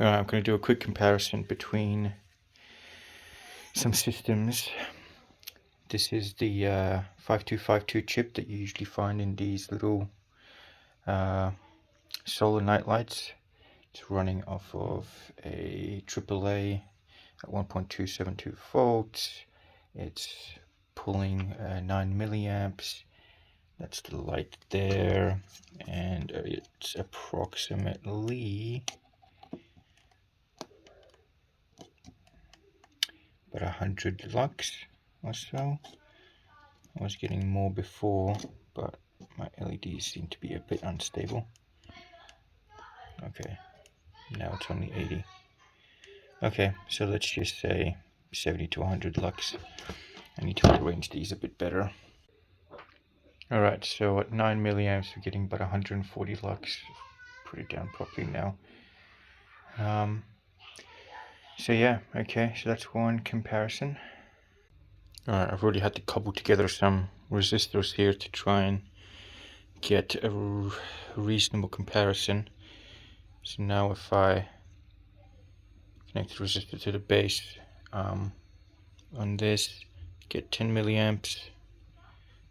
I'm going to do a quick comparison between some systems. This is the 5252 chip that you usually find in these little solar night lights. It's running off of a AAA at 1.272 volts. It's pulling 9 milliamps. That's the light there, and it's approximately about 100 lux or so. I was getting more before, but my LEDs seem to be a bit unstable. Okay, now it's only 80. Okay, so let's just say 70 to 100 lux. I need to arrange these a bit better. Alright, so at 9 milliamps we're getting about 140 lux. Put it down properly now. So yeah, okay, so that's one comparison. Alright, I've already had to cobble together some resistors here to try and get a reasonable comparison. So now if I connect the resistor to the base on this, get 10 milliamps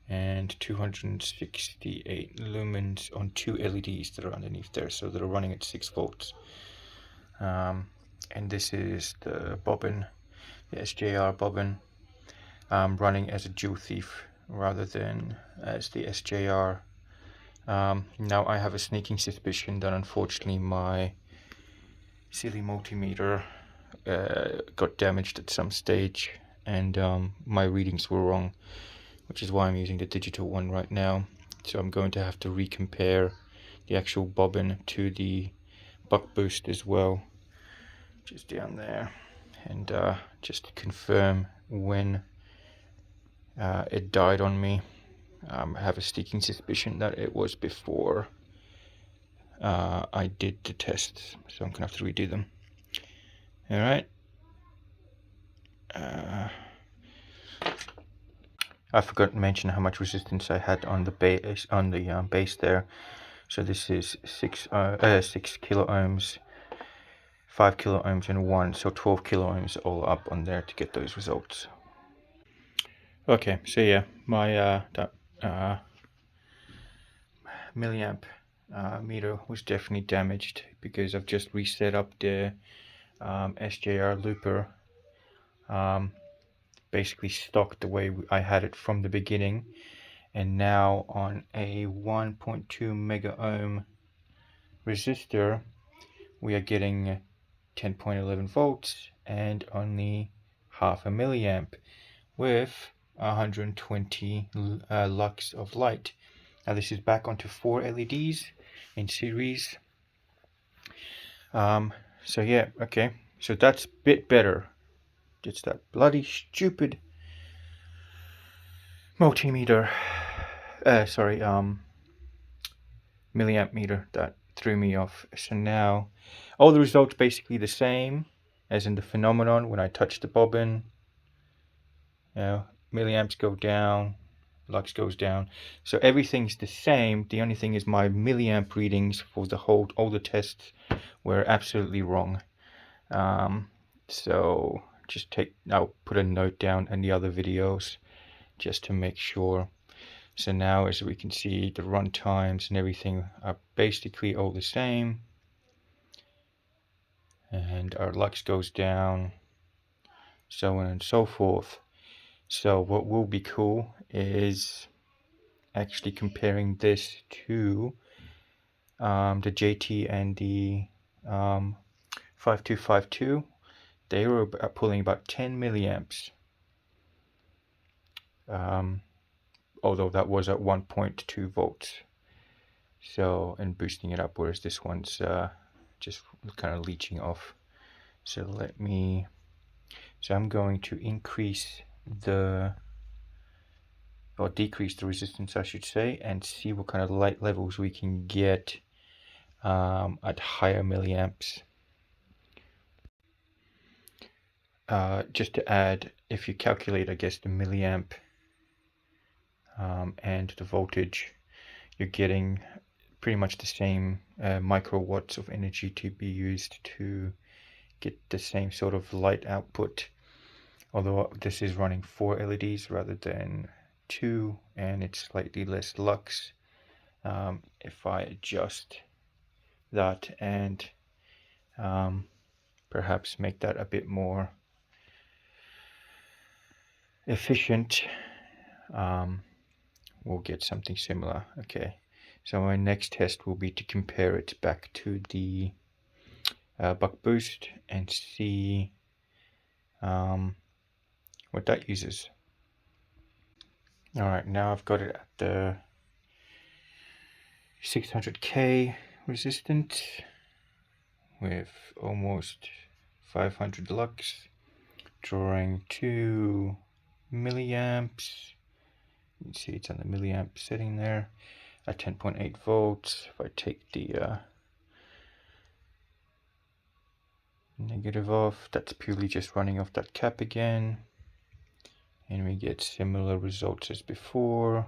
and 268 lumens on two LEDs that are underneath there, so they're running at 6 volts. And this is the bobbin, the SJR bobbin, running as a Joule thief rather than as the SJR. Now I have a sneaking suspicion that unfortunately my silly multimeter got damaged at some stage, and my readings were wrong, which is why I'm using the digital one right now. So I'm going to have to recompare the actual bobbin to the buck boost as well, just down there, and just to confirm when it died on me. I have a sneaking suspicion that it was before I did the tests, so I'm gonna have to redo them. All right. I forgot to mention how much resistance I had on the base there. So this is 6 kilo ohms, 5 kilo ohms, and 1, so 12 kilo ohms all up on there to get those results. Okay, so yeah, my milliamp meter was definitely damaged because I've just reset up the SJR looper, basically stock the way I had it from the beginning, and now on a 1.2 mega ohm resistor we are getting 10.11 volts and only half a milliamp with 120 lux of light. Now this is back onto 4 LEDs in series. So yeah, okay, so that's a bit better. It's that bloody stupid multimeter, milliamp meter that threw me off. So now all the results basically the same as in the phenomenon when I touch the bobbin. You know, milliamps go down, lux goes down, so everything's the same. The only thing is my milliamp readings for all the tests were absolutely wrong. So I'll put a note down in the other videos just to make sure. So now, as we can see, the run times and everything are basically all the same, and our lux goes down, so on and so forth. So what will be cool is actually comparing this to the JT and the 5252. They were pulling about 10 milliamps, although that was at 1.2 volts. So, and boosting it up, whereas this one's just kind of leeching off. So I'm going to decrease the resistance, I should say, and see what kind of light levels we can get at higher milliamps. Just to add, if you calculate, I guess, the milliamp and the voltage, you're getting pretty much the same microwatts of energy to be used to get the same sort of light output. Although this is running 4 LEDs rather than 2, and it's slightly less lux. If I adjust that and perhaps make that a bit more efficient, we'll get something similar. Okay, so my next test will be to compare it back to the buck boost and see what that uses. Alright, now I've got it at the 600k resistance with almost 500 lux, drawing 2 milliamps. You can see it's on the milliamp setting there at 10.8 volts. If I take the negative off, that's purely just running off that cap again, and we get similar results as before.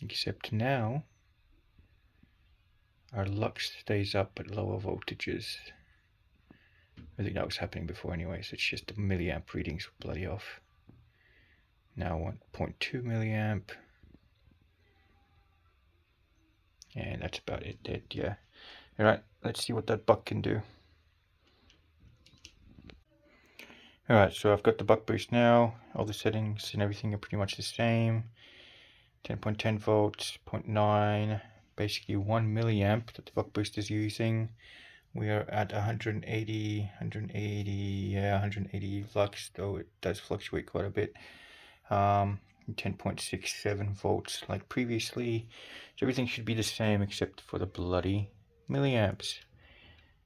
Except now our lux stays up at lower voltages. I think that was happening before anyways. It's just the milliamp readings were bloody off. Now 1.2 milliamp, and that's about it. Dead, yeah. All right, let's see what that buck can do. All right, so I've got the buck boost now. All the settings and everything are pretty much the same. 10.10 volts, 0.9, basically 1 milliamp that the buck boost is using. We are at 180 lux, though it does fluctuate quite a bit. 10.67 volts like previously. So everything should be the same except for the bloody milliamps.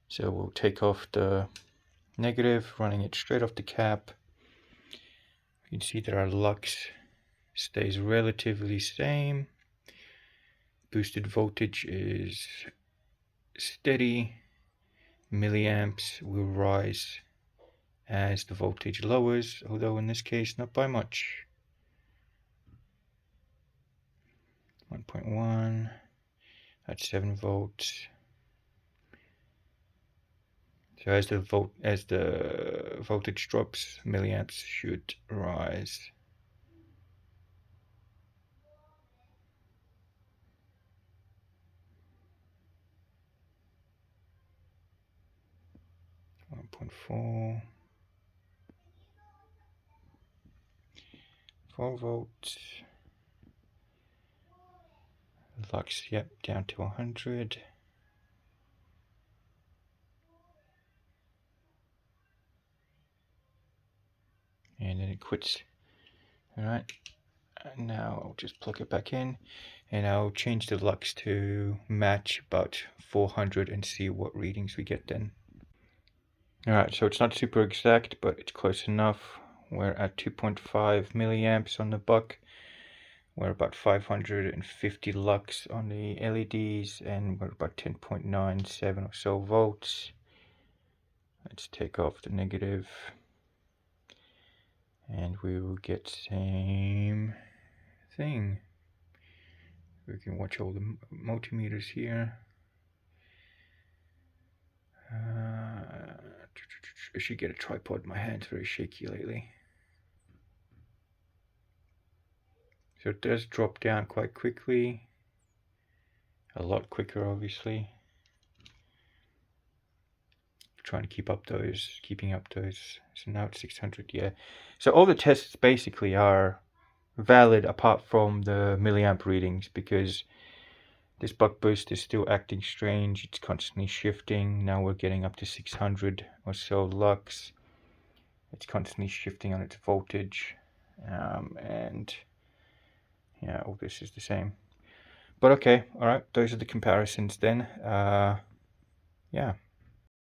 So we'll take off the negative, running it straight off the cap. You can see that our lux stays relatively same. Boosted voltage is steady. Milliamps will rise as the voltage lowers, although in this case not by much. 1.1 at 7 volts. So as the voltage drops, milliamps should rise. .4 volts. Lux, yep, down to 100. And then it quits. Alright, and now I'll just plug it back in, and I'll change the lux to match about 400 and see what readings we get then. Alright, so it's not super exact, but it's close enough. We're at 2.5 milliamps on the buck. We're about 550 lux on the LEDs, and we're about 10.97 or so volts. Let's take off the negative, and we will get same thing. We can watch all the multimeters here. I should get a tripod. My hand's very shaky lately. So it does drop down quite quickly. A lot quicker, obviously. Trying to keeping up those. So now it's 600, yeah. So all the tests basically are valid apart from the milliamp readings, because this buck boost is still acting strange. It's constantly shifting. Now we're getting up to 600 or so lux. It's constantly shifting on its voltage, and yeah, all this is the same. But okay, all right, those are the comparisons then. Yeah.